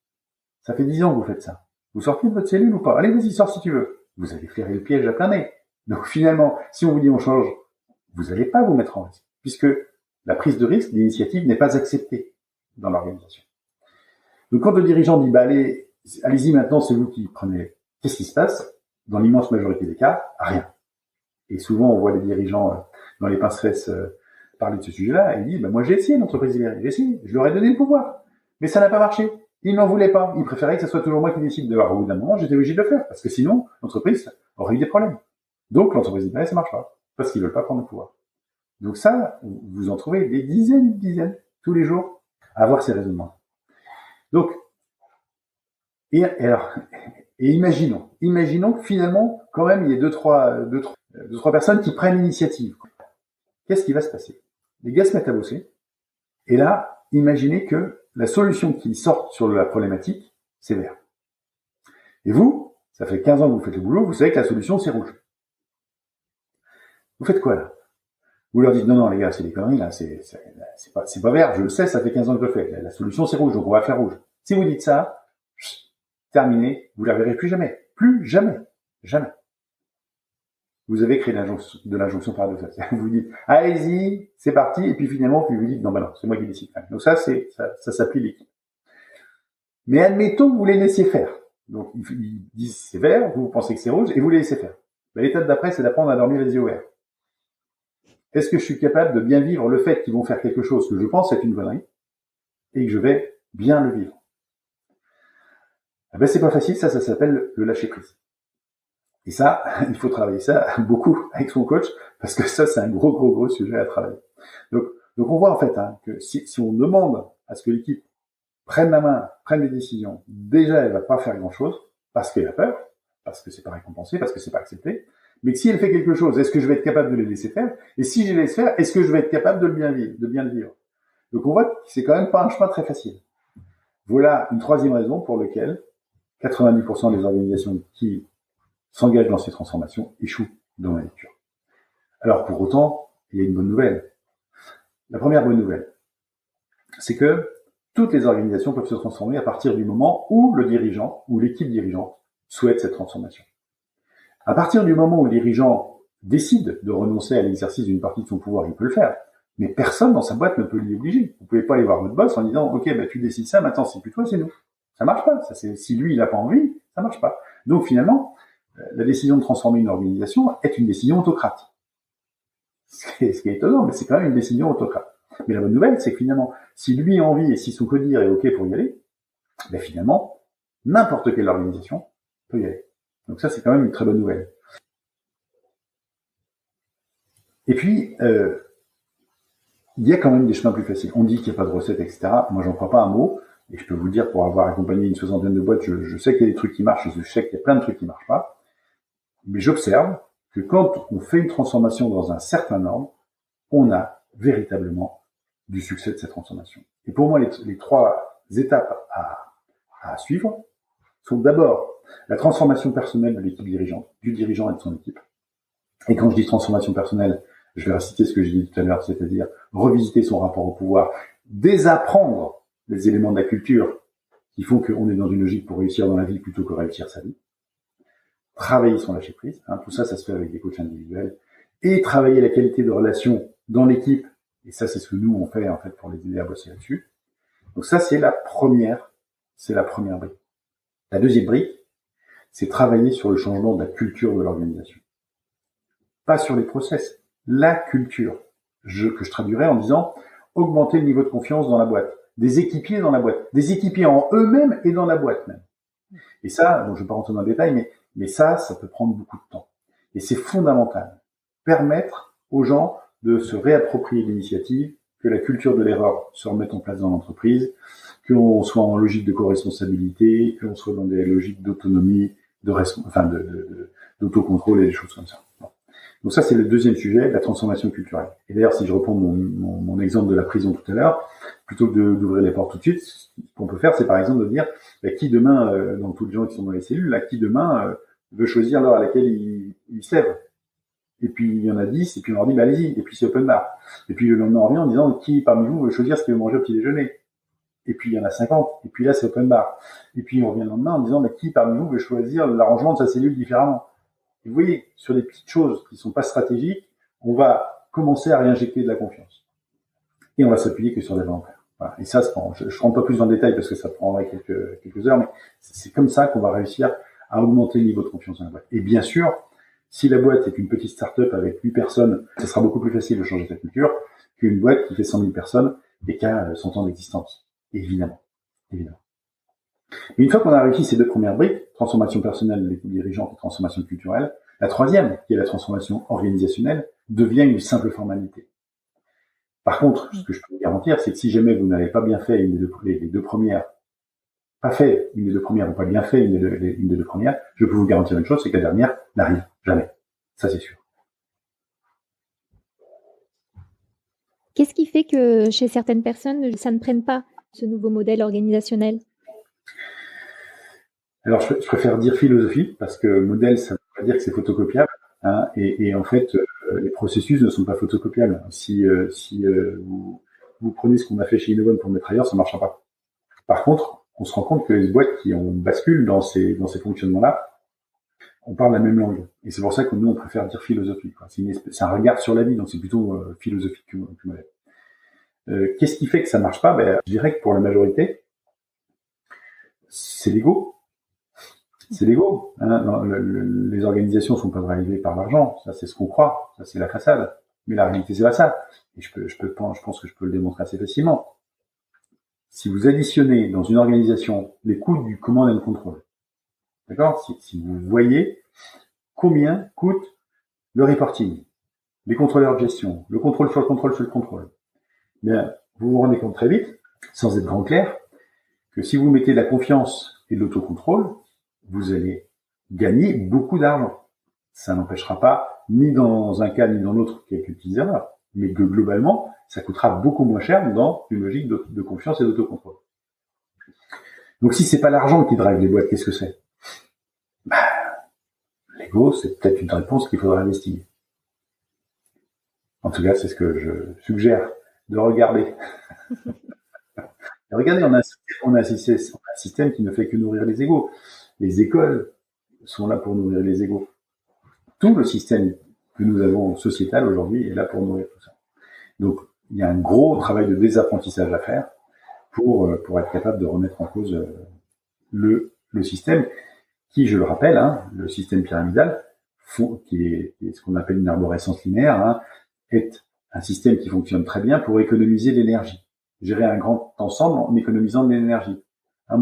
Ça fait 10 ans que vous faites ça. Vous sortez de votre cellule ou pas? Allez, vas-y, sors si tu veux. Vous allez flairer le piège à plein nez. Donc finalement, si on vous dit on change, vous n'allez pas vous mettre en risque, puisque la prise de risque, l'initiative n'est pas acceptée dans l'organisation. Donc quand le dirigeant dit, allez-y maintenant, c'est vous qui prenez, qu'est-ce qui se passe? Dans l'immense majorité des cas, rien. Et souvent, on voit les dirigeants dans les pince-fesses parler de ce sujet-là, et ils disent, moi j'ai essayé l'entreprise libérée, j'ai essayé, je leur ai donné le pouvoir, mais ça n'a pas marché. Ils n'en voulaient pas, ils préféraient que ce soit toujours moi qui décide. Au bout d'un moment, j'étais obligé de le faire, parce que sinon, l'entreprise aurait eu des problèmes. Donc l'entreprise libérée, ça marche pas, parce qu'ils veulent pas prendre le pouvoir. Donc ça, vous en trouvez des dizaines, tous les jours, à avoir ces raisonnements. Donc, et imaginons que finalement, quand même, il y ait deux, trois personnes qui prennent l'initiative. Qu'est-ce qui va se passer? Les gars se mettent à bosser, et là, imaginez que la solution qui sort sur la problématique, c'est vert. Et vous, ça fait 15 ans que vous faites le boulot, vous savez que la solution, c'est rouge. Vous faites quoi, là? Vous leur dites, non, les gars, c'est des conneries, là, c'est pas vert, je le sais, ça fait 15 ans que je le fais. La solution, c'est rouge, donc on va faire rouge. Si vous dites ça, terminé, vous la verrez plus jamais. Plus jamais. Jamais. vous avez créé de l'injonction paradoxale. Vous vous dites, allez-y, c'est parti, et puis finalement, vous vous dites, non, c'est moi qui décide. Donc ça s'applique l'équipe. Mais admettons que vous les laissiez faire. Donc, ils disent c'est vert, vous pensez que c'est rouge, et vous les laissez faire. L'étape d'après, c'est d'apprendre à dormir les yeux ouverts. Est-ce que je suis capable de bien vivre le fait qu'ils vont faire quelque chose que je pense être une connerie, et que je vais bien le vivre? C'est pas facile, ça s'appelle le lâcher prise. Et ça, il faut travailler ça beaucoup avec son coach, parce que ça, c'est un gros sujet à travailler. Donc on voit en fait que si on demande à ce que l'équipe prenne la main, prenne des décisions, déjà elle va pas faire grand chose, parce qu'elle a peur, parce que c'est pas récompensé, parce que c'est pas accepté. Mais que si elle fait quelque chose, est-ce que je vais être capable de les laisser faire? Et si je les laisse faire, est-ce que je vais être capable de bien le vivre? Donc on voit que c'est quand même pas un chemin très facile. Voilà une troisième raison pour laquelle 90% des organisations qui s'engagent dans ces transformations échouent dans la lecture. Alors pour autant, il y a une bonne nouvelle. La première bonne nouvelle, c'est que toutes les organisations peuvent se transformer à partir du moment où le dirigeant ou l'équipe dirigeante souhaite cette transformation. À partir du moment où le dirigeant décide de renoncer à l'exercice d'une partie de son pouvoir, il peut le faire. Mais personne dans sa boîte ne peut l'y obliger. Vous pouvez pas aller voir votre boss en disant « Ok, tu décides ça, maintenant c'est plus toi, c'est nous ». Ça marche pas. Si lui, il a pas envie, ça marche pas. Donc finalement, la décision de transformer une organisation est une décision autocrate. Ce qui est étonnant, mais c'est quand même une décision autocrate. Mais la bonne nouvelle, c'est que finalement, si lui a envie et si son codir est OK pour y aller, finalement, n'importe quelle organisation peut y aller. Donc ça, c'est quand même une très bonne nouvelle. Et puis, il y a quand même des chemins plus faciles. On dit qu'il n'y a pas de recette, etc. Moi, j'en crois pas un mot. Et je peux vous dire, pour avoir accompagné une 60aine de boîtes, je sais qu'il y a des trucs qui marchent, je sais qu'il y a plein de trucs qui marchent pas. Mais j'observe que quand on fait une transformation dans un certain ordre, on a véritablement du succès de cette transformation. Et pour moi, les trois étapes à suivre sont d'abord la transformation personnelle de l'équipe dirigeante, du dirigeant et de son équipe. Et quand je dis transformation personnelle, je vais reciter ce que j'ai dit tout à l'heure, c'est-à-dire revisiter son rapport au pouvoir, désapprendre les éléments de la culture qui font qu'on est dans une logique pour réussir dans la vie plutôt que réussir sa vie. Travailler son lâcher prise, tout ça se fait avec des coachs individuels, et travailler la qualité de relation dans l'équipe. Et ça, c'est ce que nous on fait en fait pour les aider à bosser là-dessus. Donc ça, c'est la première brique. La deuxième brique, c'est travailler sur le changement de la culture de l'organisation. Pas sur les process, la culture. Que je traduirais en disant augmenter le niveau de confiance dans la boîte. Des équipiers dans la boîte, des équipiers en eux-mêmes et dans la boîte même. Et ça, je ne vais pas rentrer dans le détail, mais ça peut prendre beaucoup de temps. Et c'est fondamental. Permettre aux gens de se réapproprier l'initiative, que la culture de l'erreur se remette en place dans l'entreprise, qu'on soit en logique de co-responsabilité, qu'on soit dans des logiques d'autonomie, d'autocontrôle et des choses comme ça. Donc ça, c'est le deuxième sujet, la transformation culturelle. Et d'ailleurs, si je reprends mon exemple de la prison tout à l'heure, plutôt que d'ouvrir les portes tout de suite, ce qu'on peut faire, c'est par exemple de dire qui demain, dans tous les gens qui sont dans les cellules, qui demain veut choisir l'heure à laquelle il se lève. Et puis il y en a 10, et puis on leur dit allez-y, et puis c'est open bar. Et puis le lendemain on revient en disant qui parmi vous veut choisir ce qu'il veut manger au petit déjeuner. Et puis il y en a 50, et puis là c'est open bar. Et puis on revient le lendemain en disant qui parmi vous veut choisir l'arrangement de sa cellule différemment. Et vous voyez, sur des petites choses qui sont pas stratégiques, on va commencer à réinjecter de la confiance. Et on va s'appuyer que sur des volontaires. Voilà. Et ça, je rentre pas plus dans le détail parce que ça prendrait quelques heures, mais c'est comme ça qu'on va réussir à augmenter le niveau de confiance dans la boîte. Et bien sûr, si la boîte est une petite start-up avec 8 personnes, ce sera beaucoup plus facile de changer sa culture qu'une boîte qui fait 100 000 personnes et qui a 100 ans d'existence. Évidemment. Mais une fois qu'on a réussi ces deux premières briques, transformation personnelle de l'équipe dirigeante et transformation culturelle, la troisième, qui est la transformation organisationnelle, devient une simple formalité. Par contre, ce que je peux vous garantir, c'est que si jamais vous n'avez pas bien fait une des deux premières, ou pas bien fait une des deux premières, je peux vous garantir une chose, c'est que la dernière n'arrive jamais. Ça, c'est sûr. Qu'est-ce qui fait que chez certaines personnes, ça ne prenne pas ce nouveau modèle organisationnel? Alors, je préfère dire philosophie, parce que modèle, ça veut pas dire que c'est photocopiable, et en fait, les processus ne sont pas photocopiables. Si vous prenez ce qu'on a fait chez Innovon pour le mettre ailleurs, ça ne marchera pas. Par contre, on se rend compte que les boîtes qui basculent dans ces fonctionnements-là on parle la même langue. Et c'est pour ça que nous, on préfère dire philosophie, quoi. C'est un regard sur la vie, donc c'est plutôt philosophique que modèle. Qu'est-ce qui fait que ça marche pas? Je dirais que pour la majorité, c'est l'ego. C'est l'ego. Hein. Les organisations sont pas drivées par l'argent. Ça, c'est ce qu'on croit. Ça, c'est la façade. Mais la réalité, c'est pas ça. Et je pense que je peux le démontrer assez facilement. Si vous additionnez dans une organisation les coûts du command and control, d'accord? Si vous voyez combien coûte le reporting, les contrôleurs de gestion, le contrôle sur le contrôle sur le contrôle, bien, vous vous rendez compte très vite, sans être grand clair, que si vous mettez de la confiance et de l'autocontrôle, vous allez gagner beaucoup d'argent. Ça n'empêchera pas, ni dans un cas ni dans l'autre, quelques petites erreurs, mais que globalement, ça coûtera beaucoup moins cher dans une logique de confiance et d'autocontrôle. Donc si c'est pas l'argent qui drive les boîtes, qu'est-ce que c'est? L'ego, c'est peut-être une réponse qu'il faudra investiguer. En tout cas, c'est ce que je suggère de regarder. Et regardez, on a un système qui ne fait que nourrir les égos. Les écoles sont là pour nourrir les égos. Tout le système que nous avons sociétal aujourd'hui est là pour nourrir tout ça. Donc, il y a un gros travail de désapprentissage à faire pour être capable de remettre en cause le système qui, je le rappelle, le système pyramidal, qui est ce qu'on appelle une arborescence linéaire, est un système qui fonctionne très bien pour économiser l'énergie. Gérer un grand ensemble en économisant de l'énergie. Un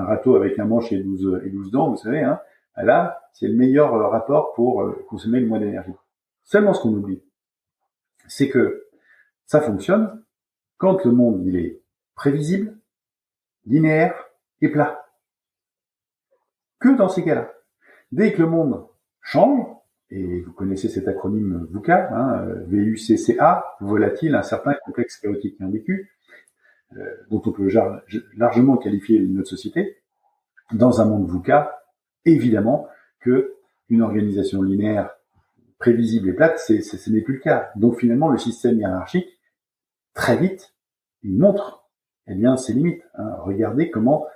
râteau avec un manche et 12 dents, vous savez, là, c'est le meilleur rapport pour consommer le moins d'énergie. Seulement ce qu'on oublie, c'est que ça fonctionne quand le monde il est prévisible, linéaire et plat. Que dans ces cas-là. Dès que le monde change, et vous connaissez cet acronyme VUCA, VUCCA, volatile, incertain, complexe, chaotique et ambigu, dont on peut largement qualifier notre société, dans un monde VUCA, évidemment que une organisation linéaire, prévisible et plate, ce n'est plus le cas. Donc finalement, le système hiérarchique, très vite, il montre ses limites. Regardez comment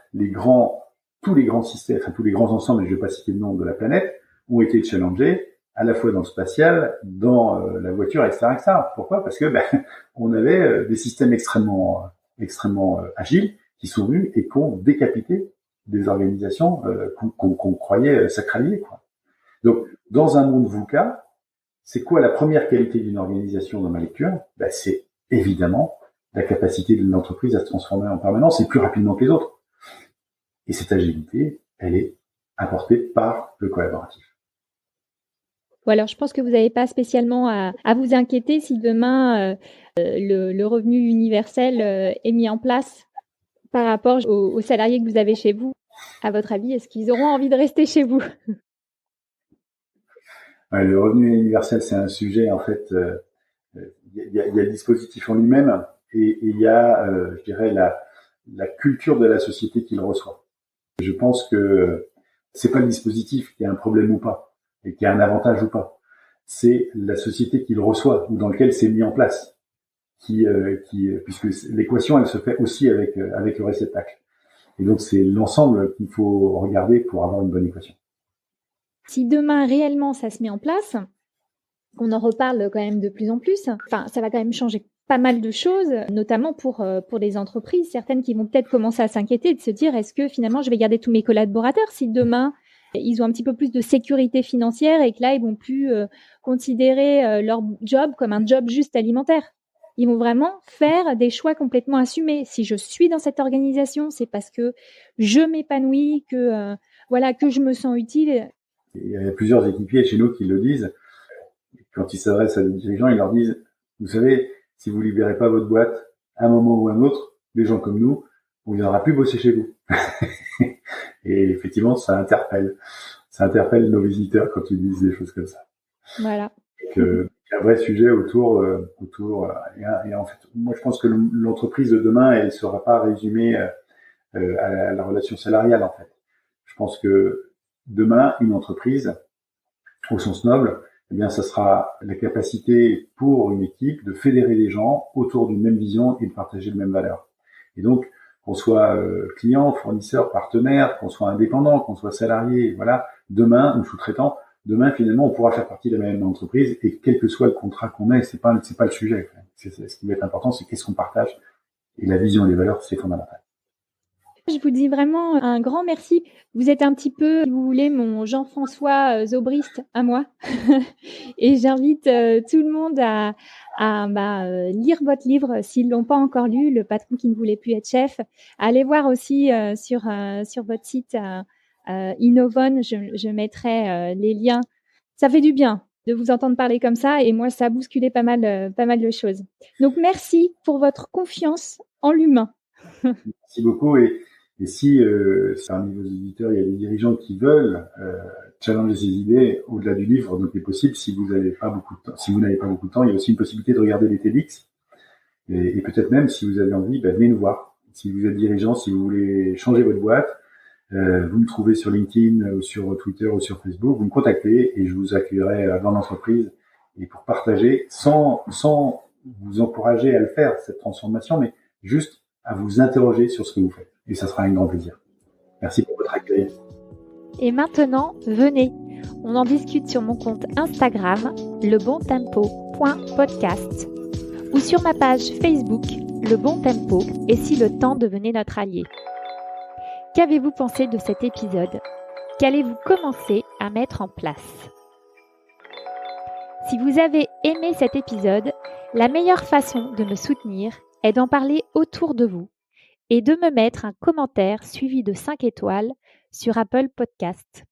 tous les grands systèmes, tous les grands ensembles, et je ne vais pas citer le nom de la planète, ont été challengés à la fois dans le spatial, dans la voiture, etc., etc. Pourquoi? Parce que on avait des systèmes extrêmement agiles qui sont venus et qui ont décapité des organisations qu'on croyait sacralisées, quoi. Donc, dans un monde VUCA, c'est quoi la première qualité d'une organisation dans ma lecture? C'est évidemment la capacité de l'entreprise à se transformer en permanence et plus rapidement que les autres. Et cette agilité, elle est apportée par le collaboratif. Ou alors, je pense que vous n'avez pas spécialement à vous inquiéter si demain le revenu universel est mis en place par rapport aux salariés que vous avez chez vous. À votre avis, est-ce qu'ils auront envie de rester chez vous? Le revenu universel, c'est un sujet, en fait, il y a le dispositif en lui-même et il y a, je dirais, la culture de la société qui le reçoit. Je pense que c'est pas le dispositif qui a un problème ou pas, et qui a un avantage ou pas. C'est la société qui le reçoit ou dans lequel c'est mis en place, puisque l'équation elle se fait aussi avec le réceptacle. Et donc c'est l'ensemble qu'il faut regarder pour avoir une bonne équation. Si demain réellement ça se met en place, on en reparle quand même de plus en plus. Enfin, ça va quand même changer pas mal de choses, notamment pour les entreprises, certaines qui vont peut-être commencer à s'inquiéter de se dire est-ce que finalement je vais garder tous mes collaborateurs si demain ils ont un petit peu plus de sécurité financière et que là ils vont plus considérer leur job comme un job juste alimentaire. Ils vont vraiment faire des choix complètement assumés. Si je suis dans cette organisation, c'est parce que je m'épanouis, que je me sens utile. Il y a plusieurs équipiers chez nous qui le disent. Quand ils s'adressent à des dirigeants, ils leur disent, vous savez, si vous libérez pas votre boîte, à un moment ou à un autre, des gens comme nous, on ne viendra plus bosser chez vous. Et effectivement, ça interpelle nos visiteurs quand ils disent des choses comme ça. Voilà. Il y a un vrai sujet autour. Et en fait, moi, je pense que l'entreprise de demain, elle ne sera pas résumée à la relation salariale, en fait. Je pense que demain, une entreprise, au sens noble, ça sera la capacité pour une équipe de fédérer les gens autour d'une même vision et de partager les mêmes valeurs. Et donc, qu'on soit client, fournisseur, partenaire, qu'on soit indépendant, qu'on soit salarié, voilà, demain, ou sous-traitant, demain, finalement, on pourra faire partie de la même entreprise et quel que soit le contrat qu'on ait, c'est pas le sujet. Ce qui va être important, c'est qu'est-ce qu'on partage. Et la vision et les valeurs, c'est fondamental. Je vous dis vraiment un grand merci. Vous êtes un petit peu, si vous voulez, mon Jean-François Zobrist à moi. Et j'invite tout le monde à lire votre livre s'ils l'ont pas encore lu, Le patron qui ne voulait plus être chef. Allez voir aussi sur votre site Innovon, je mettrai les liens. Ça fait du bien de vous entendre parler comme ça et moi, ça a bousculé pas mal de choses. Donc, merci pour votre confiance en l'humain. Merci beaucoup. Et si parmi vos auditeurs, il y a des dirigeants qui veulent challenger ces idées au-delà du livre, donc c'est possible. Si vous n'avez pas beaucoup de temps, il y a aussi une possibilité de regarder les TEDx. Et peut-être même, si vous avez envie, venez nous voir. Si vous êtes dirigeant, si vous voulez changer votre boîte, vous me trouvez sur LinkedIn ou sur Twitter ou sur Facebook, vous me contactez et je vous accueillerai dans l'entreprise et pour partager sans vous encourager à le faire, cette transformation, mais juste à vous interroger sur ce que vous faites. Et ça sera un grand plaisir. Merci pour votre accueil. Et maintenant, venez, on en discute sur mon compte Instagram, lebontempo.podcast ou sur ma page Facebook, Le Bon Tempo, et si le temps devenait notre allié. Qu'avez-vous pensé de cet épisode ? Qu'allez-vous commencer à mettre en place ? Si vous avez aimé cet épisode, la meilleure façon de me soutenir est d'en parler autour de vous et de me mettre un commentaire suivi de 5 étoiles sur Apple Podcast.